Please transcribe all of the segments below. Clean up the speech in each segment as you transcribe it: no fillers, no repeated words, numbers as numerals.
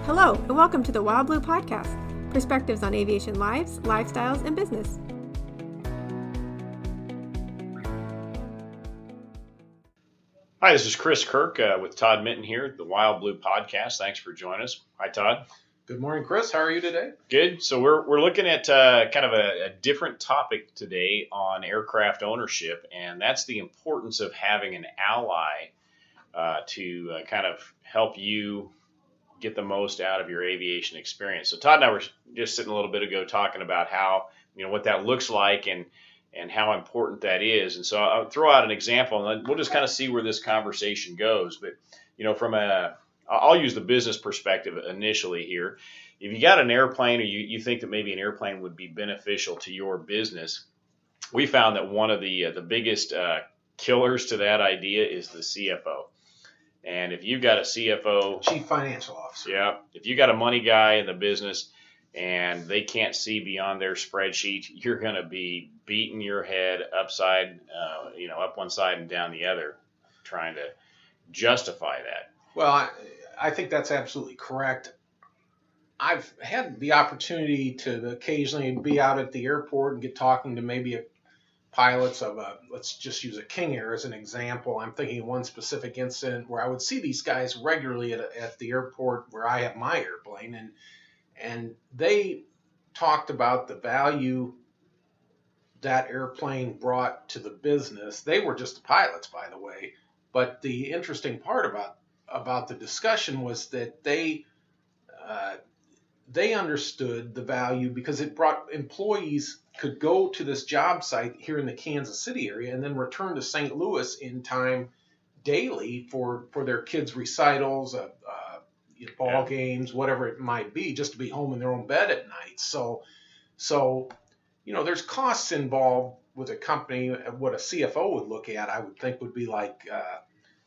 Hello, and welcome to the Wild Blue Podcast, perspectives on aviation lives, lifestyles, and business. Hi, this is Chris Kirk with Todd Minton here at the Wild Blue Podcast. Thanks for joining us. Hi, Todd. Good morning, Chris. How are you today? Good. So we're looking at kind of a different topic today on aircraft ownership, and that's the importance of having an ally to kind of help you get the most out of your aviation experience. So Todd and I were just sitting a little bit ago talking about how, what that looks like and how important that is. And so I'll throw out an example, and we'll just kind of see where this conversation goes. But, I'll use the business perspective initially here. If you got an airplane or you think that maybe an airplane would be beneficial to your business, we found that one of the biggest killers to that idea is the CFO. And if you've got a CFO, Chief Financial Officer, yeah, if you got a money guy in the business and they can't see beyond their spreadsheet, you're going to be beating your head upside, up one side and down the other, trying to justify that. Well, I think that's absolutely correct. I've had the opportunity to occasionally be out at the airport and get talking to maybe pilots of let's just use a King Air as an example. I'm thinking of one specific incident where I would see these guys regularly at the airport where I have my airplane, and they talked about the value that airplane brought to the business. They were just the pilots, by the way. But the interesting part about the discussion was that they understood the value because it brought employees could go to this job site here in the Kansas City area and then return to St. Louis in time daily for their kids' recitals, ball games, whatever it might be, just to be home in their own bed at night. So there's costs involved with a company. What a CFO would look at, I would think, would be like,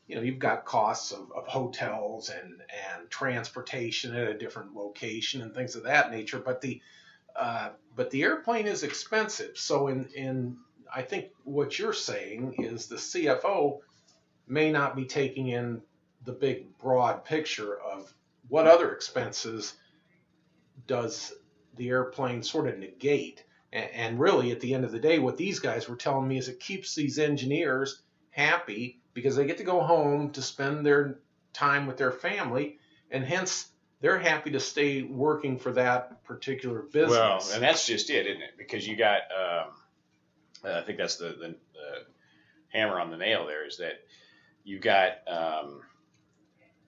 you've got costs of hotels and transportation at a different location and things of that nature. But the airplane is expensive. So in I think what you're saying is the CFO may not be taking in the big broad picture of what other expenses does the airplane sort of negate. And really, at the end of the day, what these guys were telling me is it keeps these engineers happy because they get to go home to spend their time with their family, and hence they're happy to stay working for that particular business. Well, and that's just it, isn't it? Because you got, I think that's the hammer on the nail there, is that you got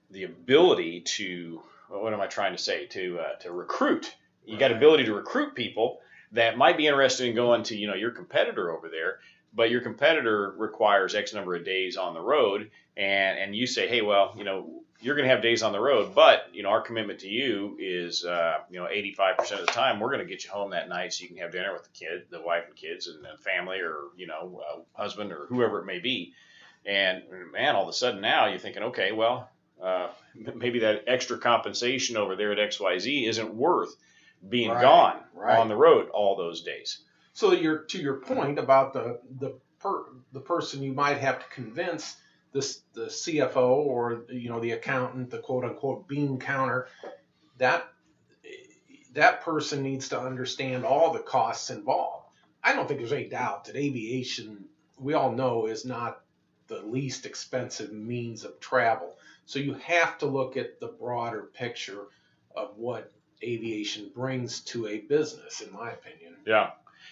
the ability to, what am I trying to say, to recruit. You got ability to recruit people that might be interested in going to, your competitor over there, but your competitor requires X number of days on the road, and you say, hey, well, you're going to have days on the road, but, our commitment to you is, 85% of the time, we're going to get you home that night so you can have dinner with the wife and kids and family, or, husband or whoever it may be. And man, all of a sudden now you're thinking, okay, well, maybe that extra compensation over there at XYZ isn't worth being gone on the road all those days. So to your point about the person you might have to convince, the CFO or the accountant, the quote unquote bean counter, that person needs to understand all the costs involved. I don't think there's any doubt that aviation, we all know, is not the least expensive means of travel. So you have to look at the broader picture of what aviation brings to a business, in my opinion. Yeah.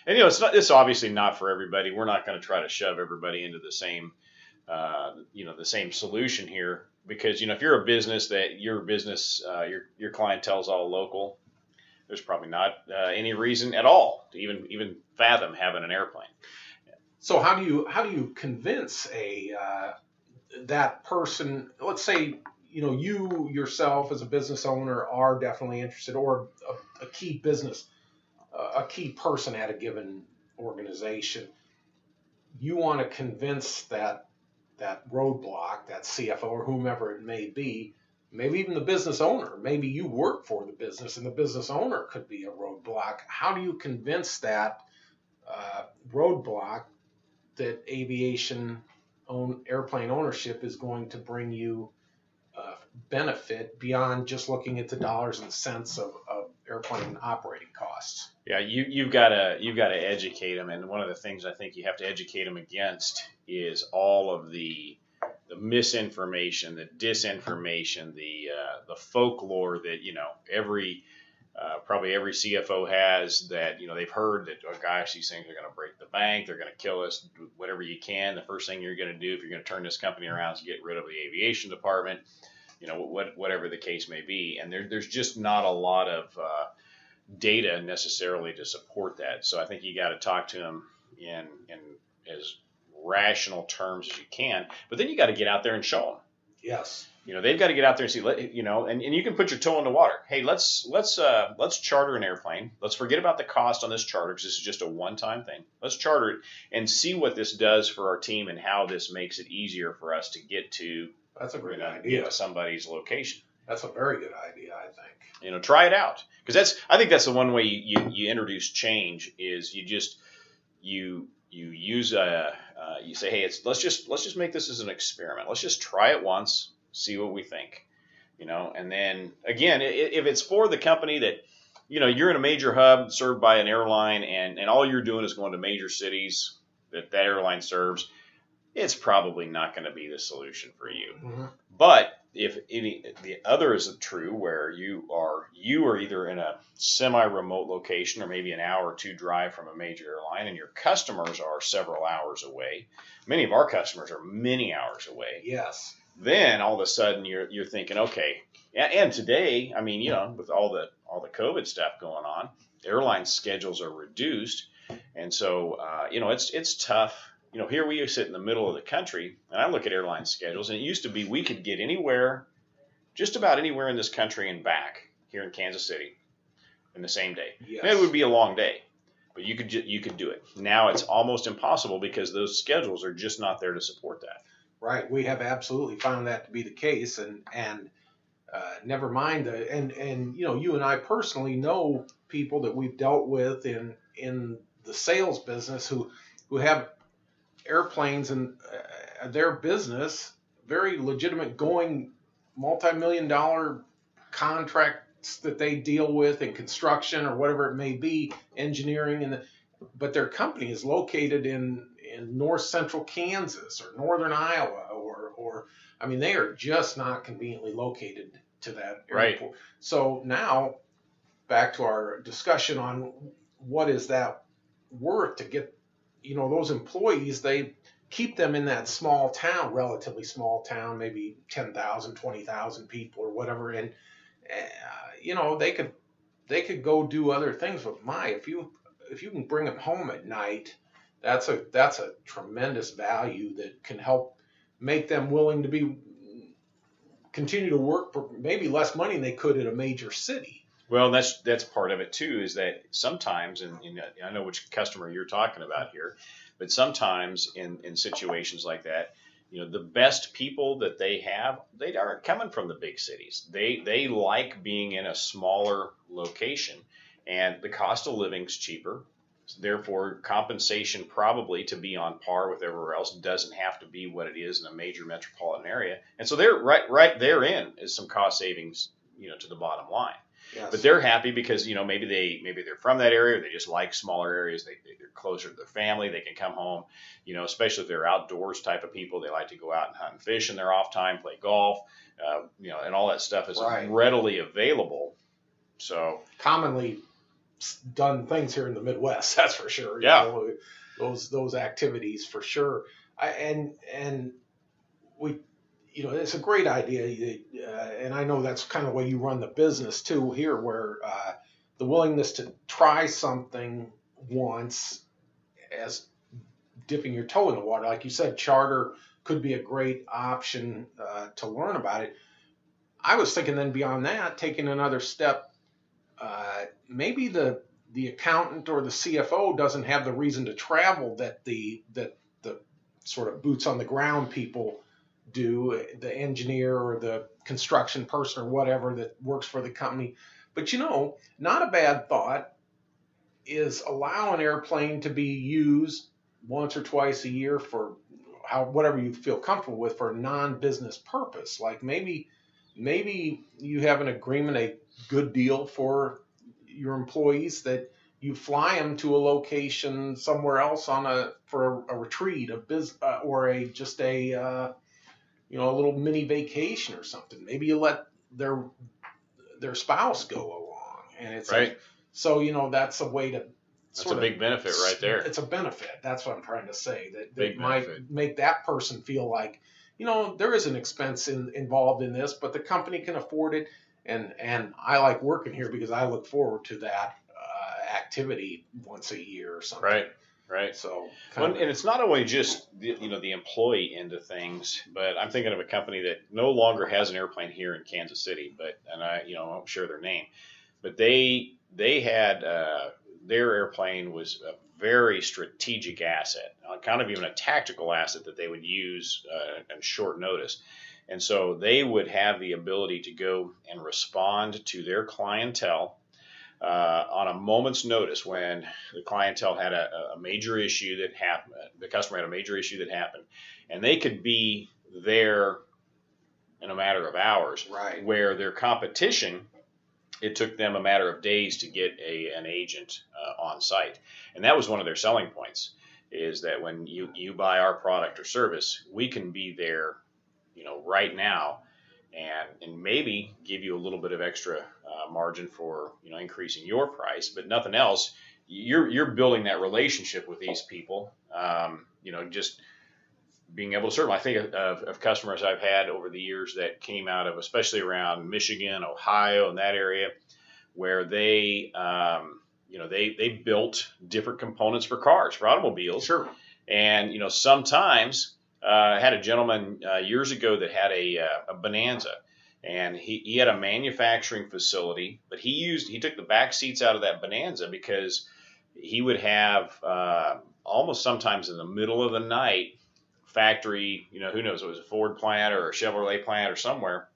And, it's obviously not for everybody. We're not going to try to shove everybody into the same, the same solution here, because, if you're a business that your business, your clientele is all local, there's probably not any reason at all to even fathom having an airplane. So how do you convince that person? Let's say, you yourself as a business owner are definitely interested, or a key business, a key person at a given organization. You want to convince that roadblock, that CFO or whomever it may be, maybe even the business owner. Maybe you work for the business and the business owner could be a roadblock. How do you convince that roadblock that airplane ownership is going to bring you benefit beyond just looking at the dollars and cents of airplane operating costs. Yeah, you've got to educate them, and one of the things I think you have to educate them against is all of the misinformation, the disinformation, the folklore that probably every CFO has, that they've heard that, oh gosh, these things are going to break the bank, they're going to kill us, whatever you can. The first thing you're going to do if you're going to turn this company around is get rid of the aviation department, whatever the case may be. And there's just not a lot of data necessarily to support that. So I think you got to talk to them in as rational terms as you can, but then you got to get out there and show them. Yes. They've got to get out there and see, and you can put your toe in the water. Hey, let's charter an airplane. Let's forget about the cost on this charter, because this is just a one-time thing. Let's charter it and see what this does for our team and how this makes it easier for us to get to. That's a great idea. Get to somebody's location. That's a very good idea, I think. Try it out, because I think that's the one way you introduce change is you use you say, hey, let's just make this as an experiment. Let's just try it once, see what we think, and then again, if it's for the company that, you're in a major hub served by an airline, and all you're doing is going to major cities that airline serves, it's probably not going to be the solution for you. Mm-hmm. But if the other is true, where you are either in a semi-remote location or maybe an hour or two drive from a major airline, and your customers are several hours away. Many of our customers are many hours away. Yes. Then all of a sudden you're thinking, okay, and today, with all the COVID stuff going on, airline schedules are reduced, and so it's tough. Here we sit in the middle of the country, and I look at airline schedules, and it used to be we could get anywhere, just about anywhere in this country and back here in Kansas City in the same day. Yes. And it would be a long day, but you could do it. Now it's almost impossible because those schedules are just not there to support that. Right. We have absolutely found that to be the case, and never mind you and I personally know people that we've dealt with in the sales business who have airplanes and their business, very legitimate, going multi-million-dollar contracts that they deal with in construction or whatever it may be, engineering, but their company is located in north central Kansas or northern Iowa, or they are just not conveniently located to that airport. Right. So now back to our discussion on what is that worth to get those employees. They keep them in that small town, relatively small town, maybe 10,000, 20,000 people or whatever. And, they could go do other things, but if you can bring them home at night, that's a tremendous value that can help make them willing to continue to work for maybe less money than they could at a major city. Well, that's part of it too, is that sometimes, and I know which customer you're talking about here, but sometimes in situations like that, the best people that they aren't coming from the big cities. They like being in a smaller location, and the cost of living's cheaper. Therefore, compensation probably to be on par with everywhere else doesn't have to be what it is in a major metropolitan area. And so they're right therein is some cost savings, to the bottom line. Yes. But they're happy because maybe they're from that area, or they just like smaller areas. They're closer to their family. They can come home, especially if they're outdoors type of people. They like to go out and hunt and fish in their off time, play golf, and all that stuff is right. readily available. So commonly done things here in the Midwest, that's for sure. Yeah, those activities for sure. And we. It's a great idea, and I know that's kind of the way you run the business too here, where the willingness to try something once as dipping your toe in the water. Like you said, charter could be a great option to learn about it. I was thinking then beyond that, taking another step, maybe the accountant or the CFO doesn't have the reason to travel that the sort of boots on the ground people do, the engineer or the construction person or whatever that works for the company. But not a bad thought is allow an airplane to be used once or twice a year for whatever you feel comfortable with for a non-business purpose. Like maybe maybe you have an agreement, a good deal for your employees that you fly them to a location somewhere else for a retreat, or a little mini vacation or something. Maybe you let their spouse go along, and it's right. that's a way to. That's a big benefit right there. It's a benefit. That's what I'm trying to say. Big That might benefit. make that person feel like, there is an expense involved in this, but the company can afford it. And I like working here because I look forward to that activity once a year or something. Right. So, and it's not only just the employee end of things, but I'm thinking of a company that no longer has an airplane here in Kansas City, and I won't share their name, but they had their airplane was a very strategic asset, kind of even a tactical asset that they would use at short notice. And so they would have the ability to go and respond to their clientele on a moment's notice when the clientele had a major issue that happened, the customer had a major issue that happened, and they could be there in a matter of hours. Right. Where their competition, it took them a matter of days to get an agent on site. And that was one of their selling points, is that when you buy our product or service, we can be there, right now, and maybe give you a little bit of extra margin for increasing your price, but nothing else. You're building that relationship with these people, just being able to serve them. I think of customers I've had over the years that came out of, especially around Michigan, Ohio, and that area, where they built different components for cars, for automobiles. Sure. And sometimes I had a gentleman years ago that had a Bonanza, and he had a manufacturing facility, but he took the back seats out of that Bonanza because he would have almost sometimes in the middle of the night, factory, who knows, it was a Ford plant or a Chevrolet plant or somewhere,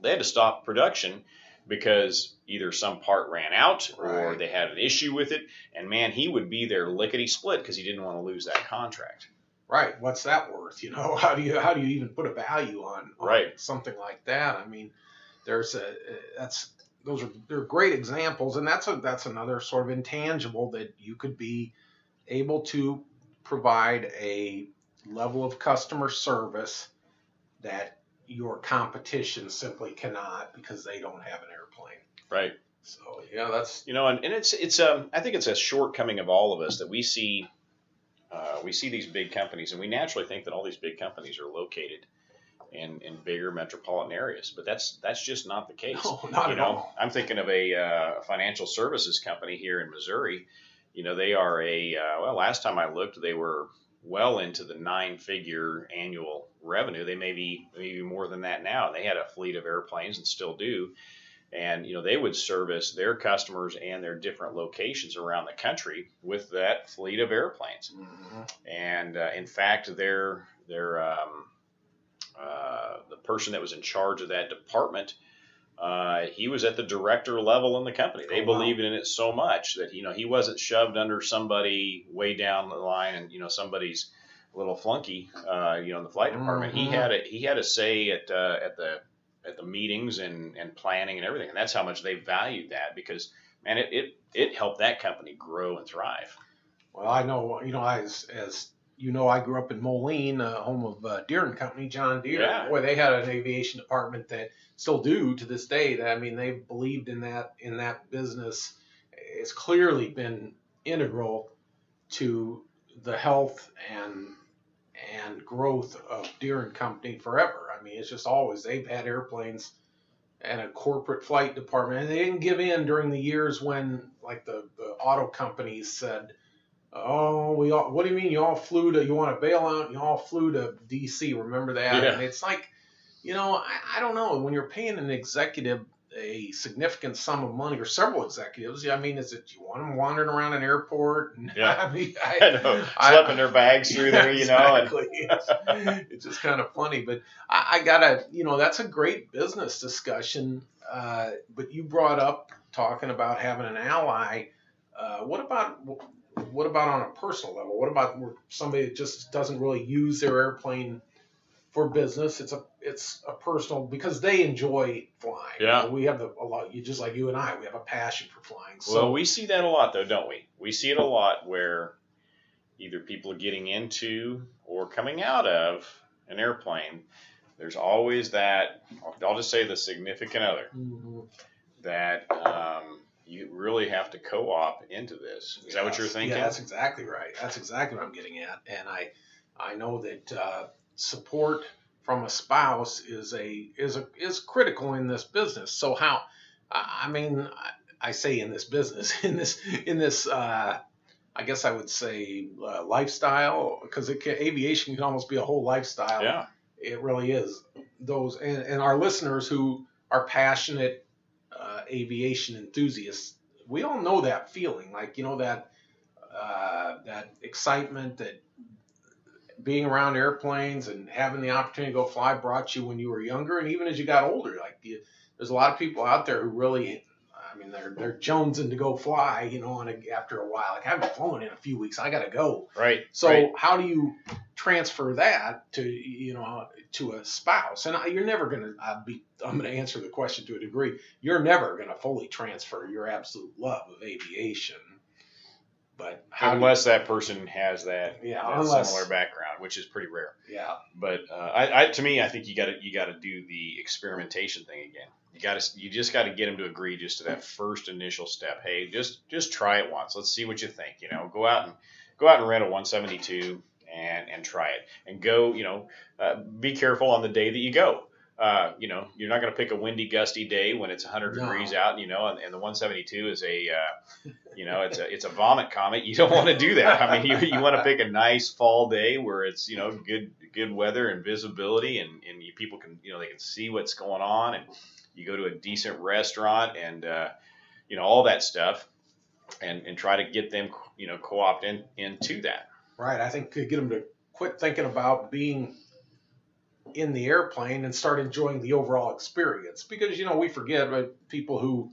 they had to stop production because either some part ran out or they had an issue with it. And man, he would be there lickety split because he didn't want to lose that contract. Right. What's that worth? How do you even put a value on something like that? I mean, they're great examples, and that's another sort of intangible that you could be able to provide a level of customer service that your competition simply cannot because they don't have an airplane. Right. So that's and it's I think it's a shortcoming of all of us that we see these big companies, and we naturally think that all these big companies are located in bigger metropolitan areas, but that's just not the case. No, not at all. I'm thinking of a financial services company here in Missouri. They are last time I looked, they were well into the 9-figure annual revenue. They may be more than that now. They had a fleet of airplanes and still do. And, they would service their customers and their different locations around the country with that fleet of airplanes. Mm-hmm. And in fact, the person that was in charge of that department, he was at the director level in the company. They believed in it so much that, he wasn't shoved under somebody way down the line and, somebody's little flunky, in the flight department. Mm-hmm. He had a say at the meetings and planning and everything. And that's how much they valued that, because man, it helped that company grow and thrive. Well, I know, I grew up in Moline, home of Deere and Company, John Deere. Yeah. Boy, they had an aviation department that still do to this day. They believed in that business. It's clearly been integral to the health and growth of Deere and Company forever. It's just always, they've had airplanes and a corporate flight department, and they didn't give in during the years when, like, the auto companies said, "Oh, what do you mean you want to bail out? You all flew to D.C. Remember that?" Yeah. And it's like, I don't know. When you're paying an executive a significant sum of money, or several executives, is it you want them wandering around an airport? And, yeah, I know, schlepping their bags through there, exactly. It's just kind of funny, but I gotta, that's a great business discussion. But you brought up talking about having an ally. What about on a personal level? What about where somebody just doesn't really use their airplane for business. It's a personal, because they enjoy flying. Yeah. We have a lot. You just like you and I, we have a passion for flying. So Well, we see that a lot, though, don't we? We see it a lot where either people are getting into or coming out of an airplane. There's always that. I'll just say the significant other that you really have to co-op into this. Is that what you're thinking? Yeah, that's exactly right. That's exactly what I'm getting at. And I know that support from a spouse is critical in this business. So how? I mean, I say in this business, in this. I guess I would say lifestyle, because aviation can almost be a whole lifestyle. Yeah, it really is. Those and our listeners who are passionate aviation enthusiasts, we all know that feeling, like, you know, that excitement that being around airplanes and having the opportunity to go fly brought you when you were younger, and even as you got older. Like, there's a lot of people out there who really, I mean, they're jonesing to go fly, you know, after a while. Like, I haven't flown in a few weeks, I got to go. right. So right. how do you transfer that to, you know, to a spouse? And you're never going to, I'm going to answer the question to a degree. You're never going to fully transfer your absolute love of aviation. But unless that person has that similar background, which is pretty rare. Yeah. But to me, I think you got to do the experimentation thing again. You just got to get them to agree just to that first initial step. Hey, just try it once. Let's see what you think. You know, go out and rent a 172 and try it, and go. You know, be careful on the day that you go. You know, you're not going to pick a windy, gusty day when it's 100 degrees out. You know, and the 172 is it's a vomit comet. You don't want to do that. I mean, you want to pick a nice fall day where it's, you know, good weather and visibility, and people can, you know, they can see what's going on, and you go to a decent restaurant and you know, all that stuff, and try to get them, you know, co-opt into that. Right. I think to get them to quit thinking about being in the airplane and start enjoying the overall experience, because, you know, we forget about people who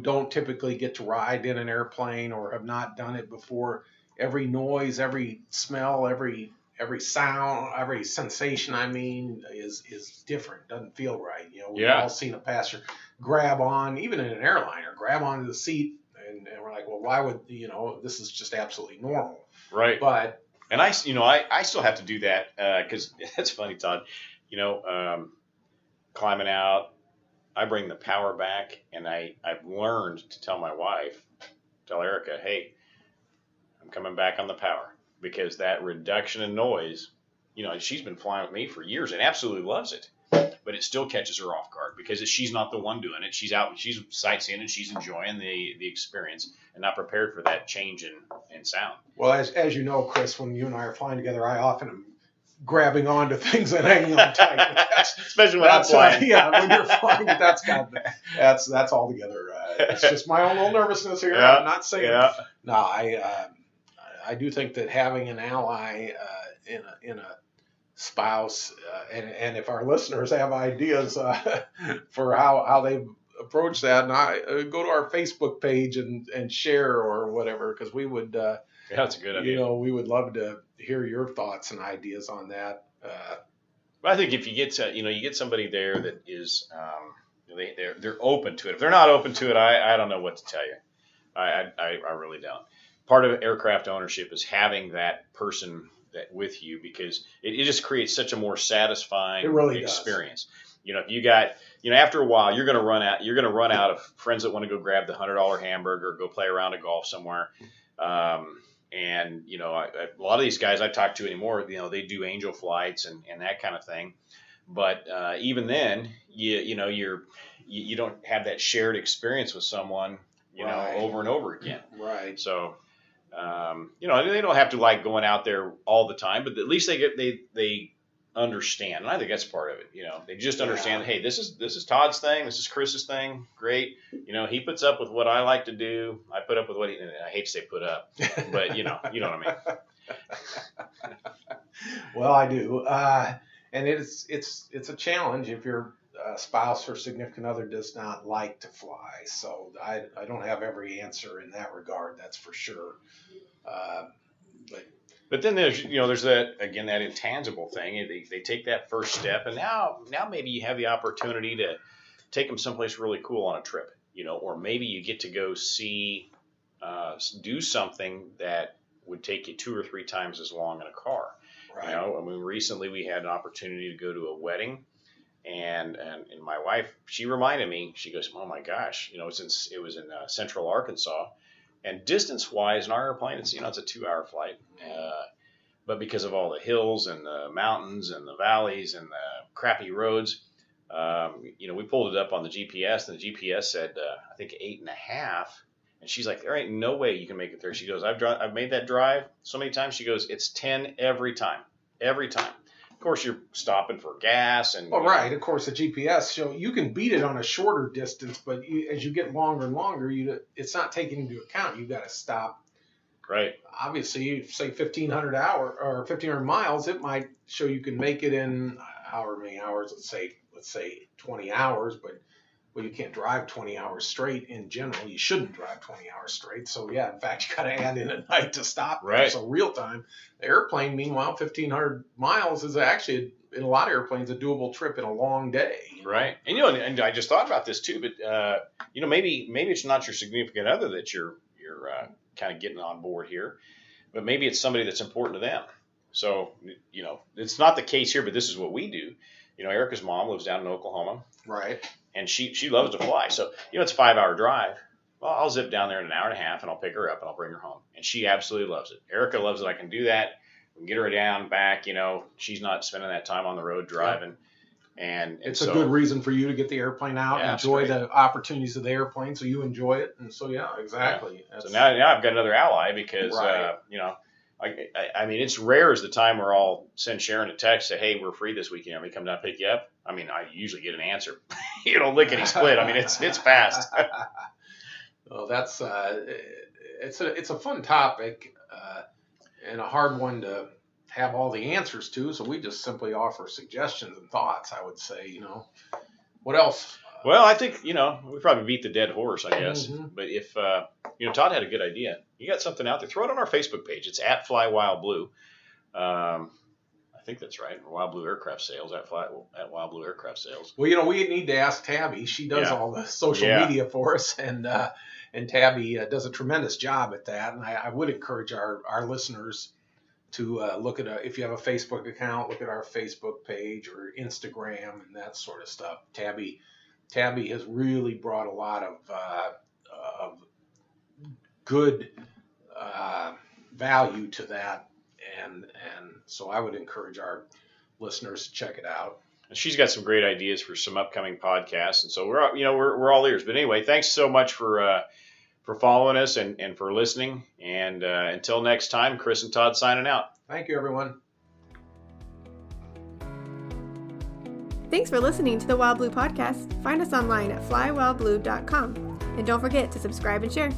don't typically get to ride in an airplane or have not done it before. Every noise, every smell, every sound, every sensation, I mean, is different. Doesn't feel right. You know, we've all seen a passenger grab on, even in an airliner, grab onto the seat, and we're like, well, why would, you know, this is just absolutely normal. Right. But and I still have to do that because that's funny, Todd. You know, climbing out, I bring the power back, and I've learned to tell my wife, tell Erica, hey, I'm coming back on the power, because that reduction in noise, you know, she's been flying with me for years and absolutely loves it, but it still catches her off guard because she's not the one doing it. She's out, she's sightseeing, and she's enjoying the experience and not prepared for that change in sound. Well, as you know, Chris, when you and I are flying together, I often am grabbing onto things and hanging on tight. Especially when I'm flying. Yeah, when you're flying, that's all together. It's just my own little nervousness here. Yeah, I'm not saying. Yeah. No, I do think that having an ally in a spouse, and if our listeners have ideas for how they approach that, and I go to our Facebook page and share or whatever, because we would. That's a good idea. You know, we would love to hear your thoughts and ideas on that. I think if you get somebody there that is, they're open to it. If they're not open to it, I don't know what to tell you. I really don't. Part of aircraft ownership is having that person that with you, because it just creates such a more satisfying experience. Does. You know, if you got, you know, after a while, you're going to run out of friends that want to go grab the $100 hamburger or go play a round of golf somewhere. And, you know, a lot of these guys I talk to anymore, you know, they do angel flights and that kind of thing. But even then, you don't have that shared experience with someone, you know, over and over again. Right. So, you know, they don't have to like going out there all the time, but at least they understand. And I think that's part of it. You know, they just understand, hey, this is Todd's thing. This is Chris's thing. Great. You know, he puts up with what I like to do. I put up with what I hate to say put up, but you know what I mean? Well, I do. And it's a challenge if your spouse or significant other does not like to fly. So I don't have every answer in that regard. That's for sure. But But then there's that intangible thing. They take that first step, and now maybe you have the opportunity to take them someplace really cool on a trip, or maybe you get to go do something that would take you 2 or 3 times as long in a car. Right. Recently we had an opportunity to go to a wedding, and my wife, she reminded me, she goes, oh my gosh, since it was in central Arkansas, and distance-wise, in our airplane, it's a 2-hour flight. But because of all the hills and the mountains and the valleys and the crappy roads, we pulled it up on the GPS, and the GPS said, I think 8.5. And she's like, there ain't no way you can make it there. She goes, I've made that drive so many times. She goes, it's 10 every time. Every time. Of course, you're stopping for gas. Right. Of course, the GPS show you can beat it on a shorter distance, but as you get longer and longer, it's not taking into account. You got to stop. Right. Obviously, say 1,500 miles, it might show you can make it in however many hours. Let's say 20 hours, but you can't drive 20 hours straight in general. You shouldn't drive 20 hours straight. So yeah, in fact, you got to add in a night to stop. Right. So real time. The airplane, meanwhile, 1,500 miles is actually, in a lot of airplanes, a doable trip in a long day. Right. And I just thought about this too, but maybe it's not your significant other that you're kind of getting on board here, but maybe it's somebody that's important to them. So, it's not the case here, but this is what we do. Erica's mom lives down in Oklahoma. Right. And she loves to fly. So, it's a 5-hour drive. Well, I'll zip down there in an hour and a half, and I'll pick her up, and I'll bring her home. And she absolutely loves it. Erica loves it. I can do that. We can get her down, back. She's not spending that time on the road driving. Yeah. And it's a good reason for you to get the airplane out, enjoy the opportunities of the airplane, so you enjoy it. And so, yeah, exactly. Yeah. So now I've got another ally because, right. I mean, it's rare as the time where I'll send Sharon a text, say, hey, we're free this weekend. Let me come down and pick you up. I mean, I usually get an answer. Lickety split. I mean, it's fast. Well, that's it's a fun topic and a hard one to have all the answers to. So we just simply offer suggestions and thoughts. I would say, what else? Well, I think we probably beat the dead horse, I guess. Mm-hmm. But if Todd had a good idea, you got something out there, throw it on our Facebook page. It's at Fly Wild Blue. I think that's right. Wild Blue Aircraft Sales at Wild Blue Aircraft Sales. Well, we need to ask Tabby. She does all the social media for us, and Tabby does a tremendous job at that. And I would encourage our listeners to look at if you have a Facebook account, look at our Facebook page or Instagram and that sort of stuff. Tabby has really brought a lot of good value to that. And so I would encourage our listeners to check it out. And she's got some great ideas for some upcoming podcasts, and so we're all ears. But anyway, thanks so much for following us and for listening. And until next time, Chris and Todd signing out. Thank you, everyone. Thanks for listening to the Wild Blue Podcast. Find us online at flywildblue.com. And don't forget to subscribe and share.